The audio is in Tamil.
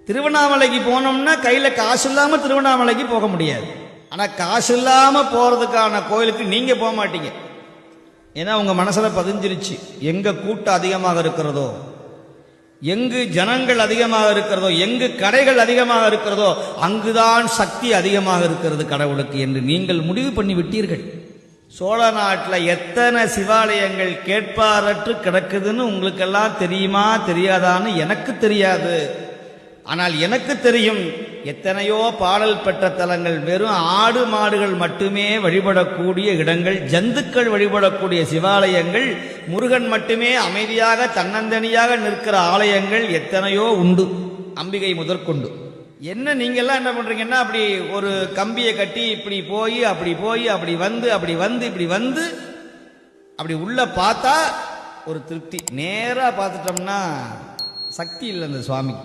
திருவண்ணாமலைக்கு போனோம்னா கையில் காசு இல்லாமல் திருவண்ணாமலைக்கு போக முடியாது. ஆனால் காசு இல்லாமல் போகிறதுக்கான கோயிலுக்கு நீங்கள் போக மாட்டீங்க. ஏன்னா உங்கள் மனசில் பதிஞ்சிருச்சு, எங்கே கூட்டம் அதிகமாக இருக்கிறதோ, எங்கு ஜனங்கள் அதிகமாக இருக்கிறதோ, எங்கு கடைகள் அதிகமாக இருக்கிறதோ அங்குதான் சக்தி அதிகமாக இருக்கிறது கடவுளுக்கு என்று நீங்கள் முடிவு பண்ணி விட்டீர்கள். சோழ நாட்டில் எத்தனை சிவாலயங்கள் கேட்பாரற்று கிடக்குதுன்னு உங்களுக்கெல்லாம் தெரியுமா தெரியாதான்னு எனக்கு தெரியாது. ஆனால் எனக்கு தெரியும், எத்தனையோ பாடல் பெற்ற தலங்கள், வெறும் ஆடு மாடுகள் மட்டுமே வழிபடக்கூடிய இடங்கள், ஜந்துக்கள் வழிபடக்கூடிய சிவாலயங்கள், முருகன் மட்டுமே அமைதியாக தன்னந்தனியாக நிற்கிற ஆலயங்கள் எத்தனையோ உண்டு, அம்பிகை முதற்கொண்டு. என்ன நீங்கள்லாம் என்ன பண்றீங்கன்னா, அப்படி ஒரு கம்பியை கட்டி இப்படி போய் அப்படி போய் அப்படி வந்து அப்படி வந்து இப்படி வந்து அப்படி உள்ள பார்த்தா ஒரு திருப்தி, நேராக பார்த்துட்டோம்னா சக்தி இல்லை அந்த சுவாமி.